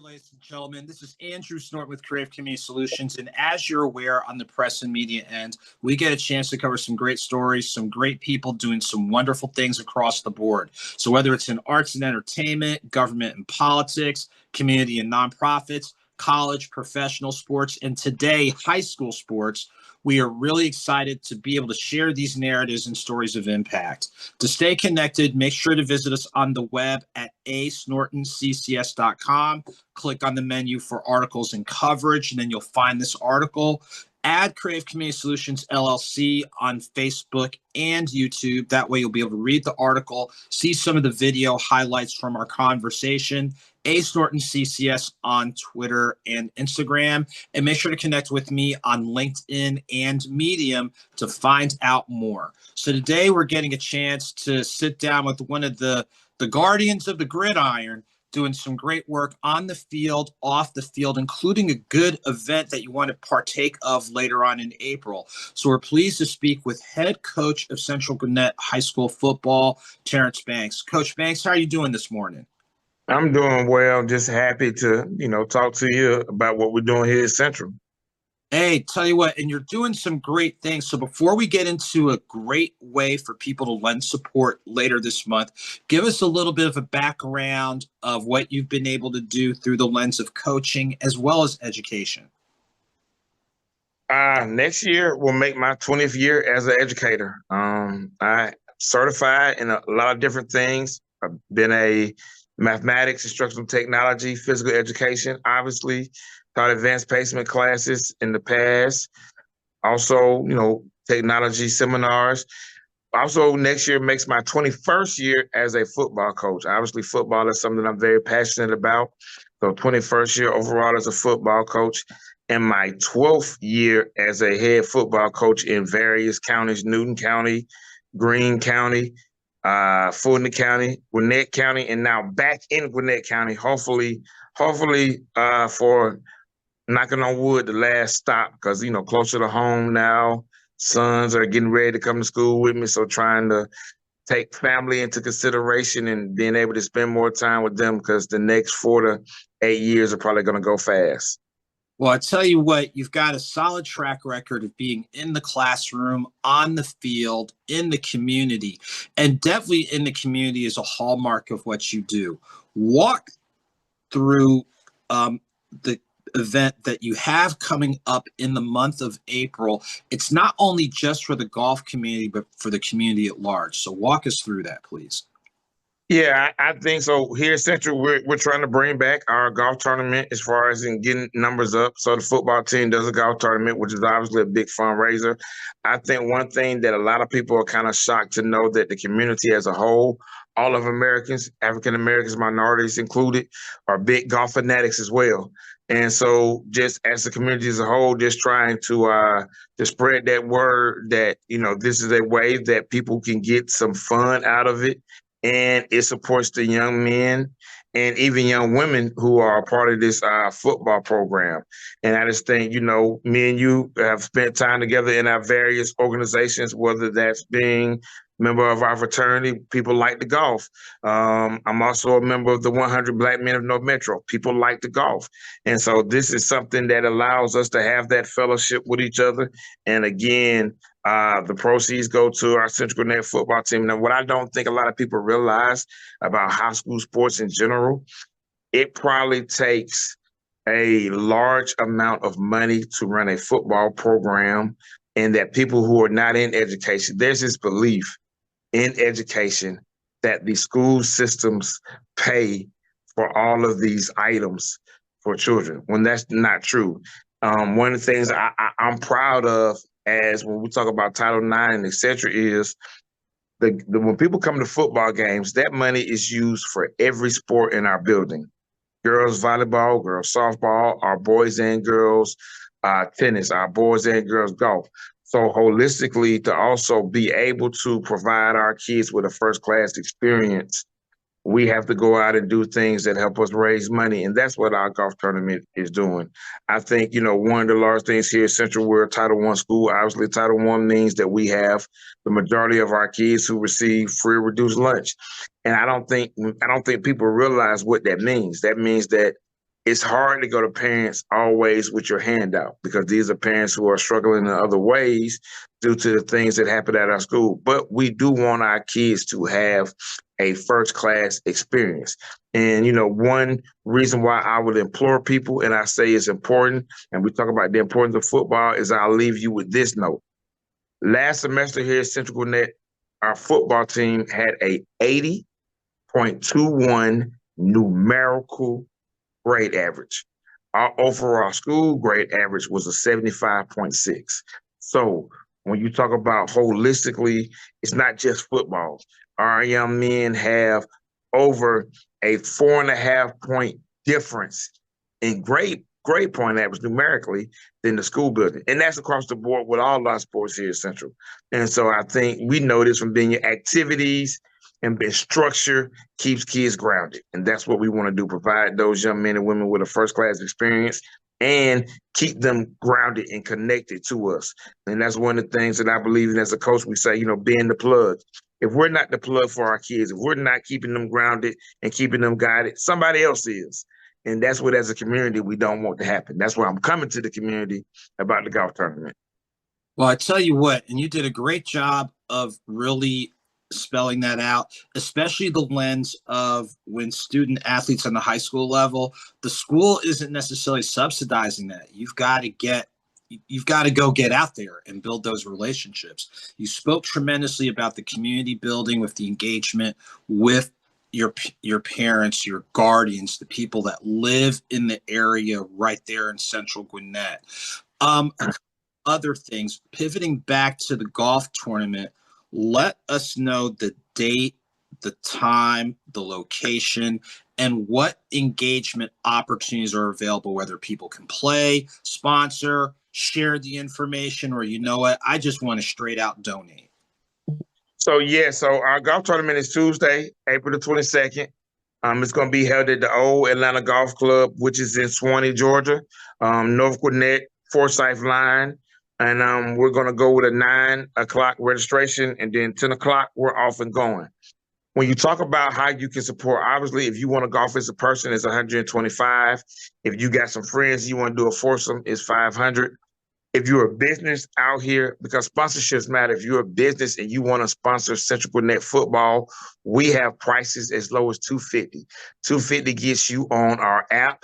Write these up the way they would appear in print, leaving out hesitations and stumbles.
ladies and gentlemen. This is Andrew Snort with Creative Community Solutions. And as you're aware, on the press and media end, we get a chance to cover some great stories, some great people doing some wonderful things across the board. So whether it's in arts and entertainment, government and politics, community and nonprofits, college, professional sports, and today, high school sports, we are really excited to be able to share these narratives and stories of impact. To stay connected, make sure to visit us on the web at asnortonccs.com. Click on the menu for articles and coverage, and then you'll find this article. Add Creative Community Solutions LLC on Facebook and YouTube. That way you'll be able to read the article, see some of the video highlights from our conversation. Ace Norton CCS on Twitter and Instagram, and make sure to connect with me on LinkedIn and Medium to find out more. So today we're getting a chance to sit down with one of the guardians of the gridiron, doing some great work on the field, off the field, including a good event that you want to partake of later on in April. So we're pleased to speak with head coach of Central Gwinnett High School football, Terrance Banks. Coach Banks, how are you doing this morning? I'm doing well. Just happy to, talk to you about what we're doing here at Central. Hey, tell you what, and you're doing some great things. So before we get into a great way for people to lend support later this month, give us a little bit of a background of what you've been able to do through the lens of coaching as well as education. Next year will make my 20th year as an educator. I certified in a lot of different things. I've been a mathematics, instructional technology, physical education, obviously, taught advanced placement classes in the past. Also, technology seminars. Also, next year makes my 21st year as a football coach. Obviously, football is something I'm very passionate about. So 21st year overall as a football coach, and my 12th year as a head football coach in various counties, Newton County, Greene County, Fulton County, Gwinnett County, and now back in Gwinnett County, hopefully for knocking on wood, the last stop, because, closer to home now, sons are getting ready to come to school with me. So trying to take family into consideration and being able to spend more time with them, because the next 4 to 8 years are probably going to go fast. Well, I tell you what, you've got a solid track record of being in the classroom, on the field, in the community, and definitely in the community is a hallmark of what you do. Walk through the event that you have coming up in the month of April. It's not only just for the golf community, but for the community at large. So walk us through that, please. Yeah, I think so. Here at Central, we're trying to bring back our golf tournament as far as in getting numbers up. So the football team does a golf tournament, which is obviously a big fundraiser. I think one thing that a lot of people are kind of shocked to know, that the community as a whole, all of Americans, African Americans, minorities included, are big golf fanatics as well. And so just as the community as a whole, just trying to spread that word that, this is a way that people can get some fun out of it. And it supports the young men and even young women who are a part of this football program. And I just think, me and you have spent time together in our various organizations, whether that's being member of our fraternity, people like to golf. I'm also a member of the 100 Black Men of North Metro. People like to golf. And so this is something that allows us to have that fellowship with each other. And again, the proceeds go to our Central Gwinnett football team. Now, what I don't think a lot of people realize about high school sports in general, it probably takes a large amount of money to run a football program, and that people who are not in education, there's this belief in education that the school systems pay for all of these items for children, when that's not true. One of the things I'm proud of, as when we talk about Title IX and et cetera, is when people come to football games, that money is used for every sport in our building. Girls volleyball, girls softball, our boys and girls tennis, our boys and girls golf. So holistically, to also be able to provide our kids with a first-class experience, we have to go out and do things that help us raise money. And that's what our golf tournament is doing. I think, one of the large things here at Central, we're a Title I school. Obviously, Title I means that we have the majority of our kids who receive free or reduced lunch. And I don't think people realize what that means. That means that it's hard to go to parents always with your hand out because these are parents who are struggling in other ways due to the things that happen at our school. But we do want our kids to have a first class experience. And, one reason why I would implore people and I say it's important, and we talk about the importance of football, is I'll leave you with this note. Last semester here at Central Gwinnett, our football team had a 80.21 numerical grade average. Our overall school grade average was a 75.6. So when you talk about holistically, it's not just football. Our young men have over a 4.5 point difference in grade point average numerically than the school building. And that's across the board with all our sports here at Central. And so I think we know this from being activities and being structure keeps kids grounded. And that's what we want to do, provide those young men and women with a first-class experience and keep them grounded and connected to us. And that's one of the things that I believe in as a coach. We say, being the plug. If we're not the plug for our kids, if we're not keeping them grounded and keeping them guided, somebody else is. And that's what, as a community, we don't want to happen. That's why I'm coming to the community about the golf tournament. Well, I tell you what, and you did a great job of really spelling that out, especially the lens of when student athletes on the high school level, the school isn't necessarily subsidizing that. You've got to go get out there and build those relationships. You spoke tremendously about the community building with the engagement with your parents, your guardians, the people that live in the area right there in Central Gwinnett. Other things, pivoting back to the golf tournament, let us know the date, the time, the location, and what engagement opportunities are available, whether people can play, sponsor, share the information, or I just want to straight out donate. So our golf tournament is Tuesday, April the 22nd. It's going to be held at the Old Atlanta Golf Club, which is in Swanee, Georgia, North Gwinnett, Forsyth line. And we're going to go with a 9 o'clock registration, and then 10 o'clock, we're off and going. When you talk about how you can support, obviously, if you want to golf as a person, it's 125. If you got some friends, you want to do a foursome, it's 500. If you're a business out here, because sponsorships matter, if you're a business and you want to sponsor Central Gwinnett football, we have prices as low as $250. $250 gets you on our app,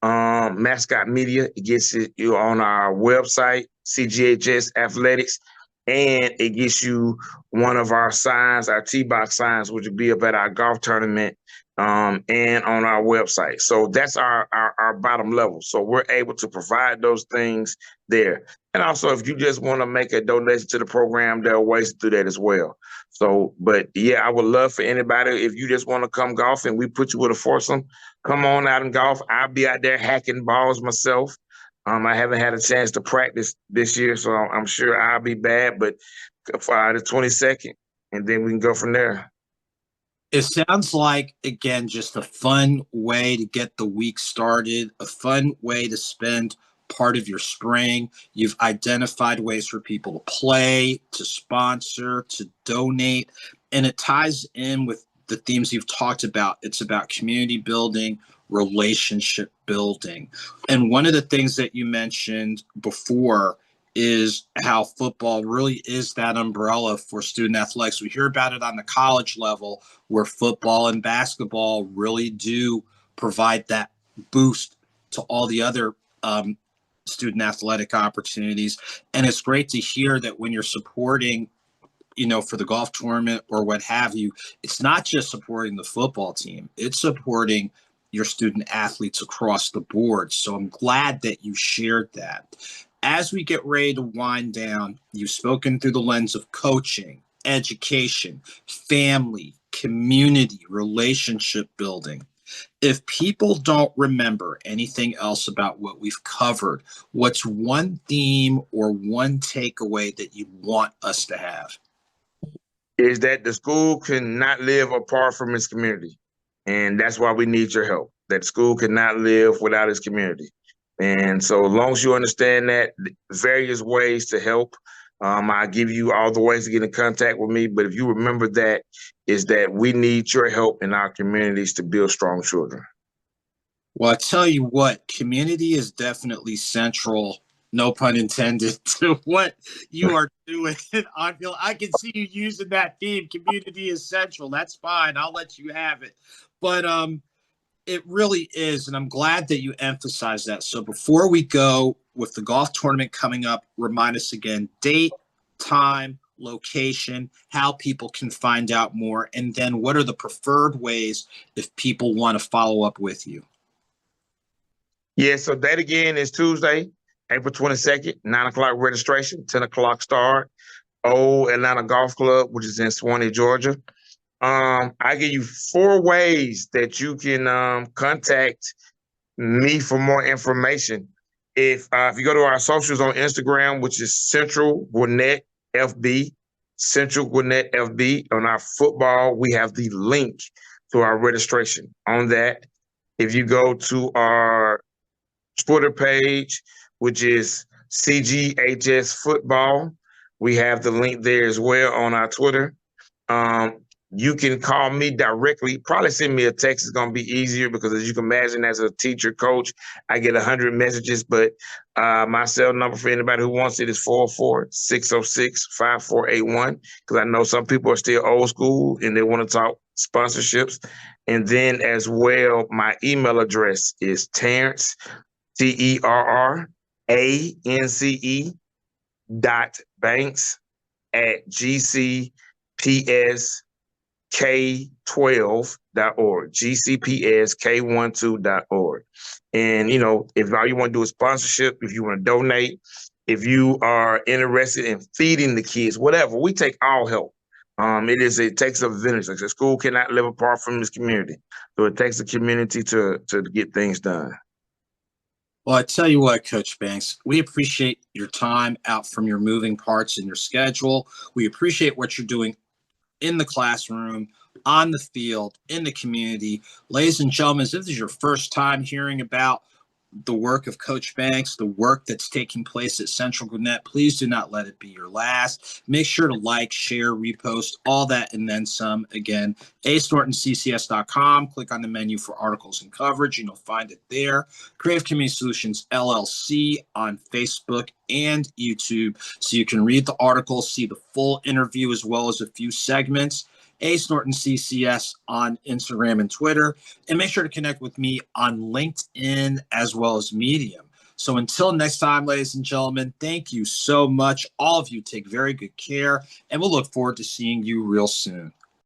Mascot Media. It gets you on our website, CGHS Athletics, and it gets you one of our signs, our T-box signs, which will be up at our golf tournament and on our website. So that's our bottom level. So we're able to provide those things there. And also, if you just want to make a donation to the program, there are ways to do that as well. So, but yeah, I would love for anybody, if you just want to come golf and we put you with a foursome, come on out and golf. I'll be out there hacking balls myself. I haven't had a chance to practice this year, so I'm sure I'll be bad, but for the 22nd, and then we can go from there. It sounds like, again, just a fun way to get the week started, a fun way to spend part of your spring. You've identified ways for people to play, to sponsor, to donate, and it ties in with the themes you've talked about. It's about community building, relationship building. And one of the things that you mentioned before is how football really is that umbrella for student athletics. We hear about it on the college level, where football and basketball really do provide that boost to all the other student athletic opportunities. And it's great to hear that when you're supporting, for the golf tournament or what have you, it's not just supporting the football team, it's supporting your student athletes across the board. So I'm glad that you shared that. As we get ready to wind down, you've spoken through the lens of coaching, education, family, community, relationship building. If people don't remember anything else about what we've covered, what's one theme or one takeaway that you want us to have? Is that the school cannot live apart from its community. And that's why we need your help. That school cannot live without its community. And so as long as you understand that, various ways to help, I give you all the ways to get in contact with me. But if you remember that, is that we need your help in our communities to build strong children. Well, I tell you what, community is definitely central, no pun intended, to what you are doing. I can see you using that theme. Community is central. That's fine. I'll let you have it. But it really is, and I'm glad that you emphasize that. So before we go with the golf tournament coming up, remind us again, date, time, location, how people can find out more, and then what are the preferred ways if people want to follow up with you. Yeah, so that again is Tuesday, April 22nd, 9 o'clock registration, 10 o'clock start. Old Atlanta Golf Club, which is in Swanee, Georgia. I give you 4 ways that you can contact me for more information. If you go to our socials on Instagram, which is Central Gwinnett FB, Central Gwinnett FB. On our football, we have the link to our registration on that. If you go to our Twitter page, which is CGHS Football, we have the link there as well on our Twitter. You can call me directly. Probably send me a text. It's going to be easier because, as you can imagine, as a teacher, coach, I get 100 messages. But my cell number for anybody who wants it is 44606-5481, because I know some people are still old school and they want to talk sponsorships. And then as well, my email address is Terrance, TERRANCE.banks@gcpsk12.org, gcpsk12.org. And, if all you want to do is sponsorship, if you want to donate, if you are interested in feeding the kids, whatever, we take all help. It takes a village. Like the school cannot live apart from this community. So it takes a community to get things done. Well, I tell you what, Coach Banks, we appreciate your time out from your moving parts in your schedule. We appreciate what you're doing in the classroom, on the field, in the community. Ladies and gentlemen, if this is your first time hearing about the work of Coach Banks, the work that's taking place at Central Gwinnett, please do not let it be your last. Make sure to like, share, repost, all that, and then some. Again, acenortonccs.com. Click on the menu for articles and coverage, and you'll find it there. Creative Community Solutions, LLC on Facebook and YouTube, so you can read the article, see the full interview, as well as a few segments. Ace Norton CCS on Instagram and Twitter, and make sure to connect with me on LinkedIn as well as Medium. So until next time, ladies and gentlemen, thank you so much. All of you take very good care, and we'll look forward to seeing you real soon.